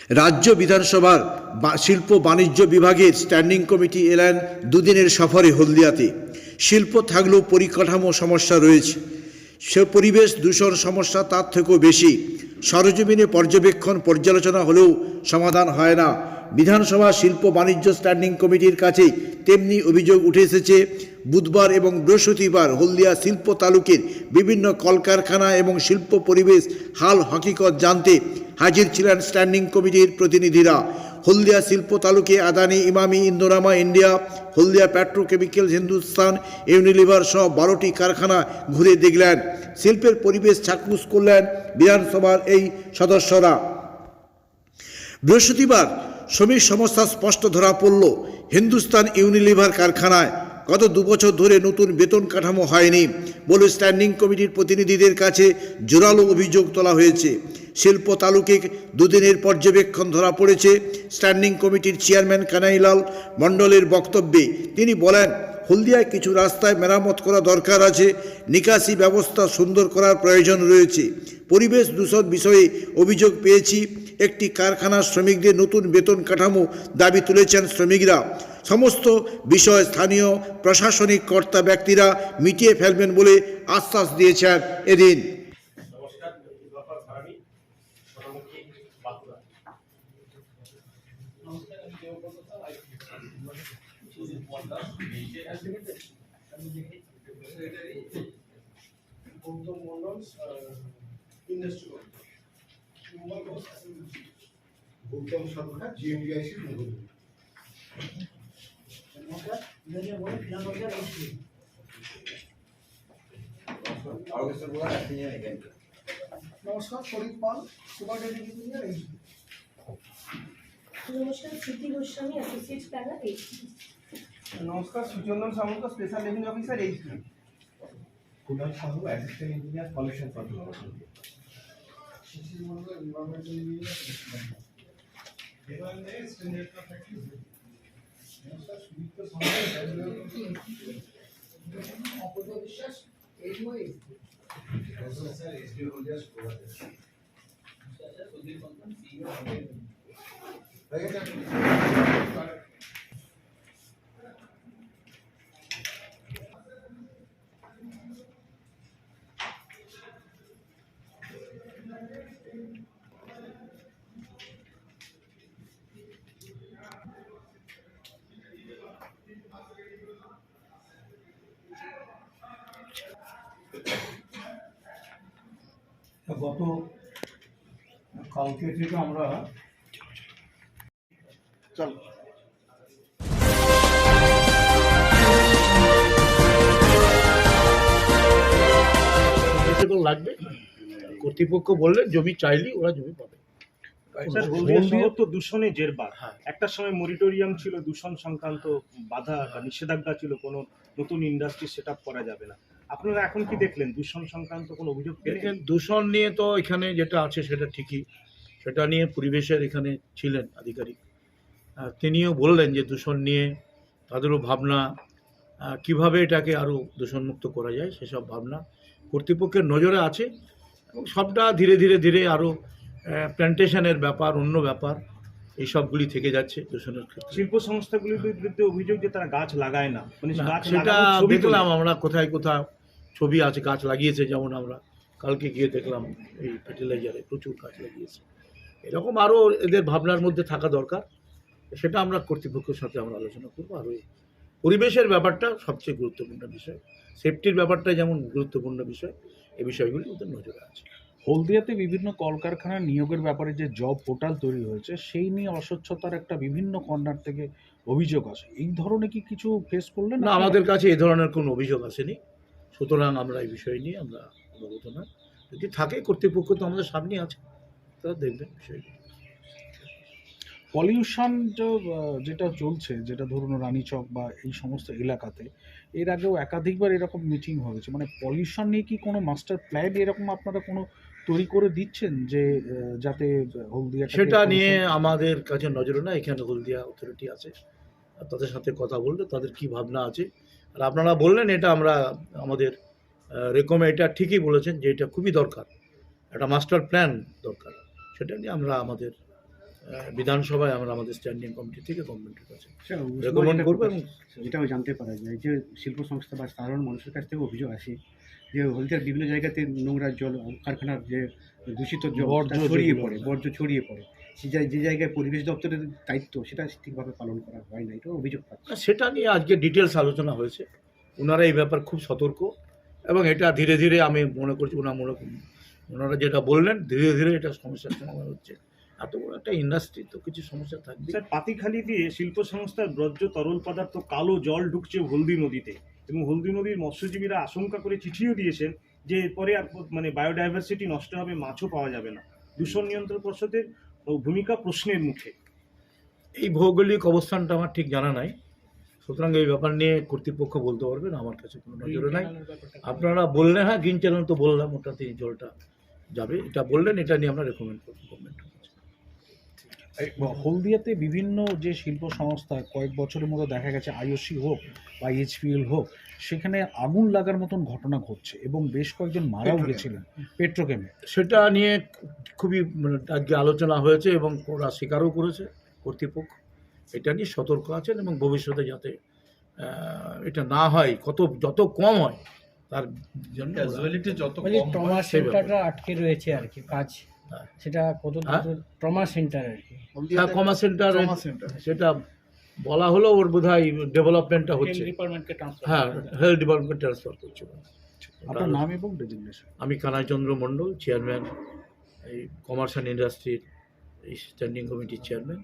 রাজ্য বিধানসভার শিল্প বাণিজ্য বিভাগের স্ট্যান্ডিং কমিটি এলেন দুদিনের সফরে হলদিয়াতে। শিল্প থাকলেও পরিকাঠামো সমস্যা রয়েছে, সে পরিবেশ দূষণ সমস্যা তার থেকেও বেশি। সরজমিনে পর্যবেক্ষণ পর্যালোচনা হলেও সমাধান হয় না। বিধানসভা শিল্প বাণিজ্য স্ট্যান্ডিং কমিটির কাছে তেমনি অভিযোগ উঠে এসেছে। বুধবার এবং বৃহস্পতিবার হলদিয়া শিল্প তালুকের বিভিন্ন কলকারখানা এবং শিল্প পরিবেশ হাল হকিকত জানতে হাজির ছিলেন স্ট্যান্ডিং কমিটির প্রতিনিধিরা। হলদিয়া শিল্প তালুকে আদানি, ইমামি, ইন্দোরামা ইন্ডিয়া, হলদিয়া পেট্রোকেমিক্যালস, হিন্দুস্তান ইউনিলিভার সহ 12টি কারখানা ঘুরে দেখলেন। শিল্পের পরিবেশ চাক্ষুষ করলেন বিধানসভার এই সদস্যরা। বৃহস্পতিবার শ্রমিক সমস্যা স্পষ্ট ধরা পড়ল হিন্দুস্তান ইউনিলিভার কারখানায়। গত 2 বছর ধরে নতুন বেতন কাঠামো হয়নি বলে স্ট্যান্ডিং কমিটির প্রতিনিধিদের কাছে জোরালো অভিযোগ তোলা হয়েছে। শিল্প তালুকে দুদিনের পর্যবেক্ষণ ধরা পড়েছে। স্ট্যান্ডিং কমিটির চেয়ারম্যান কানাইলাল মণ্ডলের বক্তব্যে তিনি বলেন, হলদিয়ায় কিছু রাস্তায় মেরামত করা দরকার আছে, নিকাশি ব্যবস্থা সুন্দর করার প্রয়োজন রয়েছে। পরিবেশ দূষণ বিষয়ে অভিযোগ পেয়েছি। একটি কারখানার শ্রমিকদের নতুন বেতন কাঠামো দাবি তুলেছেন শ্রমিকরা। সমস্ত বিষয় স্থানীয় প্রশাসনিক কর্তা ব্যক্তিরা মিটিয়ে ফেলবেন বলে আশ্বাস দিয়েছেন এদিন। গৌতম সরকার জিএমডিআইসি নমস্কার, Sharif Pal, super deputy engineer. নমস্কার, স্মৃতি গোস্বামী, অ্যাসোসিয়েট প্ল্যানার। নমস্কার, Suchandan Samanta, special revenue officer. Kunal Sahu, assistant engineer, pollution control. Shishir Mondal, environmental engineer. নমস্কার, Sudipta Samanta, Apurba Biswas, HOA. Sir SDO Haldia supervisor. গত কালকে থেকে আমরা লাগবে, কর্তৃপক্ষ বললে জমি চাইলেই ওরা জমি পাবে। স্যার, হলদিয়া শহর তো দূষণে জেরবার। একটা সময় মরিটোরিয়াম ছিল, দূষণ সংক্রান্ত বাধা বা নিষেধাজ্ঞা ছিল, কোনো নতুন ইন্ডাস্ট্রি সেট আপ করা যাবে না। আপনারা এখন কি দেখলেন, দূষণ সংক্রান্ত কোনো অভিযোগ পেলেন? দূষণ নিয়ে তো এখানে যেটা আছে সেটা ঠিকই, সেটা নিয়ে পরিবেশের এখানে ছিলেন আধিকারিক, তিনিও বললেন যে দূষণ নিয়ে তাদেরও ভাবনা, কিভাবে এটাকে আরও দূষণমুক্ত করা যায় সেসব ভাবনা কর্তৃপক্ষের নজরে আছে। এবং সবটা ধীরে ধীরে ধীরে আরও প্ল্যান্টেশনের ব্যাপার, অন্য ব্যাপার, এই সবগুলি থেকে যাচ্ছে দূষণের ক্ষেত্রে। শিল্প সংস্থাগুলির বিরুদ্ধে অভিযোগ যে তারা গাছ লাগায় না, মানে গাছ সেটা লাগানোর ছবি দেখলাম আমরা, কোথায় কোথাও ছবি আছে গাছ লাগিয়েছে। যেমন আমরা কালকে গিয়ে দেখলাম এই ফার্টিলাইজারে প্রচুর গাছ লাগিয়েছে। এরকম আরও এদের ভাবনার মধ্যে থাকা দরকার, সেটা আমরা কর্তৃপক্ষের সাথে আমরা আলোচনা করবো। আর ওই পরিবেশের ব্যাপারটা সবচেয়ে গুরুত্বপূর্ণ বিষয়, সেফটির ব্যাপারটা যেমন গুরুত্বপূর্ণ বিষয়, এই বিষয়গুলি ওদের নজরে আছে। হলদিয়াতে বিভিন্ন কলকারখানার নিয়োগের ব্যাপারে যে জব পোর্টাল তৈরি হয়েছে সেই নিয়ে অস্বচ্ছতার একটা বিভিন্ন কর্নার থেকে অভিযোগ আছে। এই ধরনের কি কিছু ফেস করলেন? না, আমাদের কাছে এই ধরনের কোনো অভিযোগ আসেনি, সুতরাং আমরা এই বিষয় নিয়ে আমরা অবগত না। যদি থাকে কর্তৃপক্ষ তো আমাদের সামনে আছে, তারা দেখবেন বিষয়টি। পলিউশন যেটা চলছে, যেটা ধরুন রানীচক বা এই সমস্ত এলাকাতে এর আগেও একাধিকবার এরকম মিটিং হয়েছে, মানে পলিউশন নিয়ে কি কোনো মাস্টার প্ল্যান এরকম আপনারা কোনো তৈরি করে দিচ্ছেন যে যাতে হলদিয়া সেটা নিয়ে আমাদের কাছে নজরে না, এখানে হলদিয়া অথরিটি আছে, তাদের সাথে কথা বললে তাদের কি ভাবনা আছে। আর আপনারা বললেন এটা আমরা আমাদের এটা ঠিকই বলেছেন যে এটা খুবই দরকার, একটা মাস্টার প্ল্যান দরকার। সেটা নিয়ে আমরা আমাদের বিধানসভায় আমরা আমাদের স্ট্যান্ডিং কমিটি থেকে গভর্নমেন্টের কাছে রেকমেন্ড করবো। এবং যেটাও জানতে পারা যায় যে শিল্প সংস্থা বা সাধারণ মানুষের কাছ থেকে অভিযোগ আসে যে হলদিয়ার বিভিন্ন জায়গাতে নোংরা জল, কারখানার যে দূষিত জল বর্জ্য ছড়িয়ে যেগুলো। পড়ে, বর্জ্য ছড়িয়ে পড়ে, যে জায়গায় পরিবেশ দপ্তরের দায়িত্ব সেটা ঠিকভাবে পালন করা হয় না, এটা অভিযোগ পাচ্ছে। সেটা নিয়ে আজকে ডিটেলস আলোচনা হয়েছে। ওনারা এই ব্যাপার খুব সতর্ক, এবং এটা ধীরে ধীরে আমি মনে করছি ওনারা যেটা বললেন ধীরে ধীরে এটা সমস্যার সমাধান হচ্ছে। এত বড় একটা ইন্ডাস্ট্রি, তো কিছু সমস্যা থাকবে। স্যার, পাতিখালি দিয়ে শিল্প সংস্থার বর্জ্য তরল পদার্থ কালো জল ঢুকছে হলদি নদীতে, এবং হলদি নদীর মৎস্যজীবীরা আশঙ্কা করে চিঠিও দিয়েছেন যে এরপরে আর মানে বায়োডাইভার্সিটি নষ্ট হবে, মাছও পাওয়া যাবে না। দূষণ নিয়ন্ত্রণ পর্ষদের ভূমিকা প্রশ্নের মুখে। এই ভৌগোলিক অবস্থানটা আমার ঠিক জানা নাই, সুতরাং এই ব্যাপার নিয়ে কর্তৃপক্ষ বলতে পারবেন, আমার কাছে কোনো নজরে নাই। আপনারা বললেন, হ্যাঁ গ্রিন চ্যানেল তো বললাম, ওটাতে জলটা যাবে, এটা বললেন, এটা নিয়ে আমরা রেকমেন্ড করবো গভর্নমেন্ট। হলদিয়াতে বিভিন্ন যে শিল্প সংস্থা কয়েক বছরের মতো দেখা গেছে, আইওসি হোক বা এইচপিএল হোক, সেখানে আগুন লাগার মতন ঘটনা ঘটছে এবং বেশ কয়েকজন মারাও গেছিলেন পেট্রোকেমে। সেটা নিয়ে খুবই আজকে আলোচনা হয়েছে এবং ওরা স্বীকারও করেছে কর্তৃপক্ষ। এটা নিয়ে সতর্ক আছেন এবং ভবিষ্যতে যাতে এটা না হয়, যত কম হয় তার জন্য ট্রমা সেন্টারটা আটকে রয়েছে আর কি কাজ, হ্যাঁ। সেটা কত ট্রমা সেন্টার আর কি। কমা সেন্টার সেটা বলা হলো, ওর বোধহয় ডেভেলপমেন্টটা হচ্ছে, হ্যাঁ হেলথ ডিপার্টমেন্ট ট্রান্সফার করছে। আপনার নাম এবং ডেজিগনেশন? আমি কানাইচন্দ্র মণ্ডল, চেয়ারম্যান এই কমার্স অ্যান্ড ইন্ডাস্ট্রির এই স্ট্যান্ডিং কমিটির চেয়ারম্যান।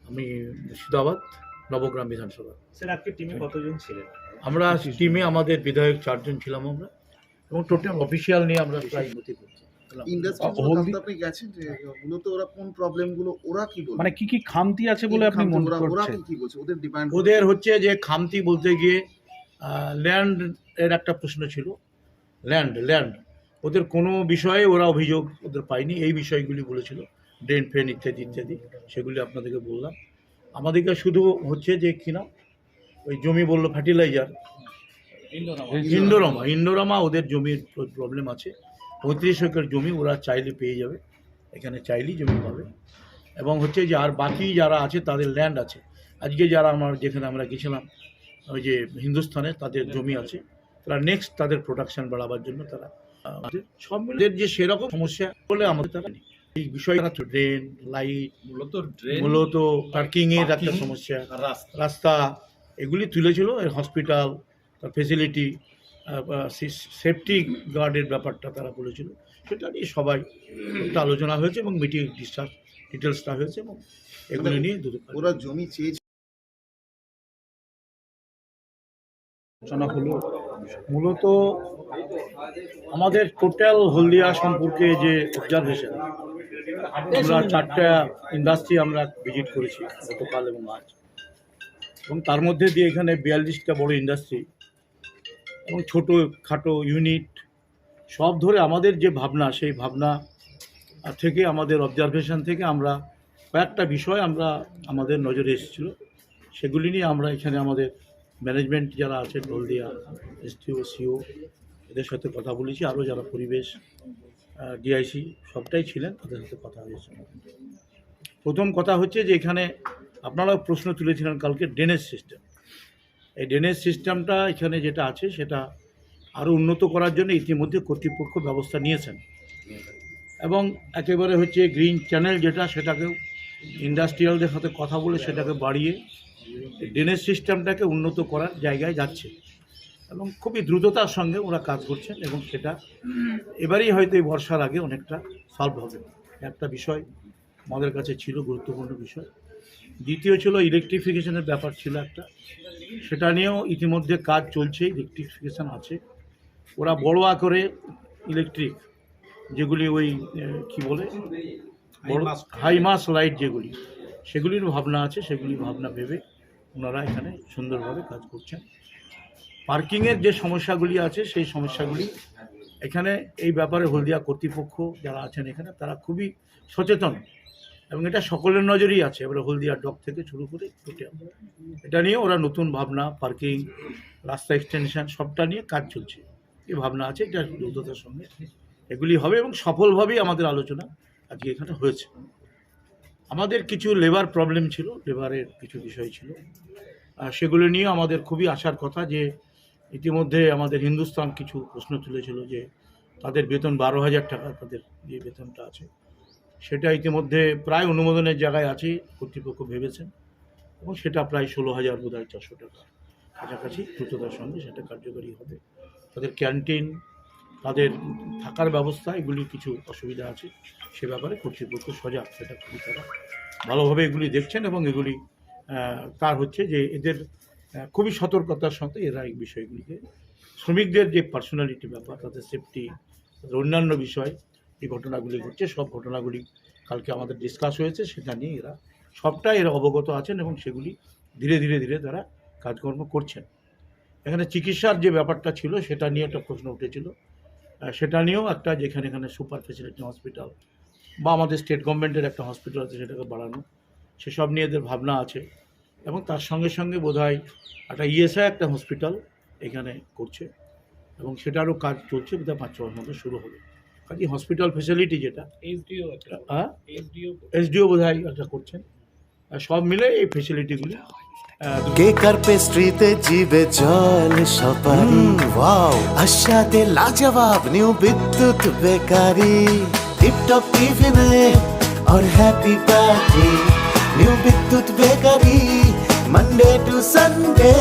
আমি মুর্শিদাবাদ নবগ্রাম বিধানসভা। স্যার, আজকে টিমে কতজন ছিলেন? আমরা টিমে আমাদের বিধায়ক 4 জন ছিলাম আমরা, এবং টোটাল অফিসিয়াল নিয়ে আমরা প্রায় গতি করছি। আপনি গেছেন যে মূলত ওরা কোন প্রবলেমগুলো ওরা কি বলে, মানে কি খামতি আছে বলে আপনি মনে ওরা করছেন? কি বলছে ওদের ডিমান্ড? ওদের হচ্ছে যে খামতি বলতে গিয়ে ল্যান্ড এর একটা প্রশ্ন ছিল। ল্যান্ড ওদের কোনো বিষয়ে ওরা অভিযোগ ওদের পায়নি, এই বিষয়গুলি বলেছিল, ড্রেন ফ্রেন ইত্যাদি ইত্যাদি, সেগুলি আপনাদেরকে বললাম। আমাদেরকে শুধু হচ্ছে যে কিনা ওই জমি বললো ফার্টিলাইজার, ইন্ডোরামা ওদের জমির প্রবলেম আছে। 35 একর জমি ওরা চাইলে পেয়ে যাবে, এখানে চাইলেই জমি পাবে। এবং হচ্ছে যে আর বাকি যারা আছে তাদের ল্যান্ড আছে। আজকে যারা যেখানে আমরা গেছিলাম ওই যে হিন্দুস্তানে, তাদের জমি আছে, তারা নেক্সট তাদের প্রোডাকশন বাড়াবার জন্য তারা সব মিলে যে সেরকম সমস্যা বলে আমাদের তারা নেই। এই বিষয়টা ড্রেন, লাইট, মূলত পার্কিংয়ের একটা সমস্যা, রাস্তা, এগুলি তুলেছিল। হসপিটাল, তার ফেসিলিটি, সেফটি গার্ডের ব্যাপারটা তারা বলেছিল। সেটা নিয়ে সবাই একটা আলোচনা হয়েছে এবং মিটিং ডিটেলসটা হয়েছে, এবং এগুলি নিয়ে ওরা জমি চেয়েছে। আলোচনা হলো মূলত আমাদের টোটাল হলদিয়া সম্পর্কে যে অবজারভেশন, আমরা 4টা ইন্ডাস্ট্রি আমরা ভিজিট করেছি গতকাল এবং আজ, এবং তার মধ্যে দিয়ে এখানে 42টা বড় ইন্ডাস্ট্রি এবং ছোটো খাটো ইউনিট সব ধরে আমাদের যে ভাবনা, সেই ভাবনা থেকে আমাদের অবজারভেশন থেকে আমরা কয়েকটা বিষয় আমাদের নজরে এসেছিলো। সেগুলি নিয়ে আমরা এখানে আমাদের ম্যানেজমেন্ট যারা আছেন, হলদিয়া এসটিও, সিও, এদের সাথে কথা বলেছি। আরও যারা পরিবেশ, ডিআইসি সবটাই ছিলেন, তাদের সাথে কথা হয়েছে। প্রথম কথা হচ্ছে যে এখানে আপনারাও প্রশ্ন তুলেছিলেন কালকে, ড্রেনেজ সিস্টেম। এই ড্রেনেজ সিস্টেমটা এখানে যেটা আছে সেটা আরও উন্নত করার জন্য ইতিমধ্যে কর্তৃপক্ষ ব্যবস্থা নিয়েছেন, এবং একেবারে হচ্ছে গ্রিন চ্যানেল যেটা, সেটাকেও ইন্ডাস্ট্রিয়ালদের সাথে কথা বলে সেটাকে বাড়িয়ে ড্রেনেজ সিস্টেমটাকে উন্নত করার জায়গায় যাচ্ছে, এবং খুবই দ্রুততার সঙ্গে ওরা কাজ করছেন, এবং সেটা এবারেই হয়তো এই বর্ষার আগে অনেকটা সলভ হবে। একটা বিষয় আমাদের কাছে ছিল, গুরুত্বপূর্ণ বিষয়। দ্বিতীয় ছিল ইলেকট্রিফিকেশনের ব্যাপার ছিল একটা, সেটা নিয়েও ইতিমধ্যে কাজ চলছে, ইলেকট্রিফিকেশান আছে। ওরা বড় আকারে ইলেকট্রিক যেগুলি ওই কি বলে বড় হাইমাস লাইট যেগুলি, সেগুলির ভাবনা আছে, সেগুলির ভাবনা ভেবে ওনারা এখানে সুন্দরভাবে কাজ করছেন। পার্কিংয়ের যে সমস্যাগুলি আছে সেই সমস্যাগুলি এখানে এই ব্যাপারে হলদিয়া কর্তৃপক্ষ যারা আছেন এখানে, তারা খুবই সচেতন, এবং এটা সকলের নজরেই আছে। এবারে হলদিয়া ডক থেকে শুরু করে এটা নিয়ে ওরা নতুন ভাবনা, পার্কিং, রাস্তা এক্সটেনশন সবটা নিয়ে কাজ চলছে। এই ভাবনা আছে, এটা দ্রুততার সঙ্গে এগুলি হবে, এবং সফলভাবেই আমাদের আলোচনা আজকে এখানে হয়েছে। আমাদের কিছু লেবার প্রবলেম ছিল, লেবারের কিছু বিষয় ছিল, সেগুলো নিয়ে আমাদের খুবই আশার কথা যে ইতিমধ্যে আমাদের হিন্দুস্তান কিছু প্রশ্ন তুলেছিল যে তাদের বেতন 12,000 টাকা, তাদের যে বেতনটা আছে সেটা ইতিমধ্যে প্রায় অনুমোদনের জায়গায় আছে, কর্তৃপক্ষ ভেবেছেন, এবং সেটা প্রায় 16,000 বোধহয় 400 টাকা কাছাকাছি দ্রুততার সঙ্গে সেটা কার্যকরী হবে। তাদের ক্যান্টিন, তাদের থাকার ব্যবস্থা, এগুলি কিছু অসুবিধা আছে, সে ব্যাপারে কর্তৃপক্ষ সজাগ, সেটা খুবই তারা ভালোভাবে এগুলি দেখছেন, এবং এগুলি তার হচ্ছে যে এদের খুবই সতর্কতার সাথে এরা এই বিষয়গুলিকে, শ্রমিকদের যে পার্সোনালিটি ব্যাপার, তাদের সেফটি, তাদের অন্যান্য বিষয়, এই ঘটনাগুলি ঘটছে, সব ঘটনাগুলি কালকে আমাদের ডিসকাস হয়েছে, সেটা নিয়ে এরা সবটাই এরা অবগত আছেন এবং সেগুলি ধীরে ধীরে ধীরে তারা কাজকর্ম করছেন। এখানে চিকিৎসার যে ব্যাপারটা ছিল সেটা নিয়ে একটা প্রশ্ন উঠেছিল, সেটা নিয়েও একটা, যেখানে এখানে সুপার ফেসিলিটি হসপিটাল বা আমাদের স্টেট গভর্নমেন্টের একটা হসপিটাল আছে সেটাকে বাড়ানো, সেসব নিয়ে এদের ভাবনা আছে, এবং তার সঙ্গে সঙ্গে বোধহয় একটা ইএসআই একটা হসপিটাল এখানে করছে, এবং সেটারও কাজ চলছে, বোধহয় 5-6 মাসের মধ্যে শুরু হবে। কাজে হসপিটাল ফেসিলিটি যেটা এসডিও বোধহয় একটা করছেন, সব মিলে এই ফেসিলিটিগুলি কেকার পেস্ট্রিতে জিবে জল সপারি ওয়াও আশাতে লাজবাব নিউ বিদ্যুৎ বেকারি টিপটপ টিফিনে और हैप्पी पार्टी নিউ বিদ্যুৎ বেকারি মানডে টু সানডে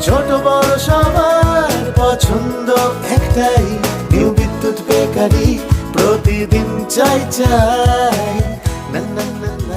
ছোট বড় সবার পছন্দ একটাই নিউ বিদ্যুৎ বেকারি প্রতিদিন চাই চাই না না না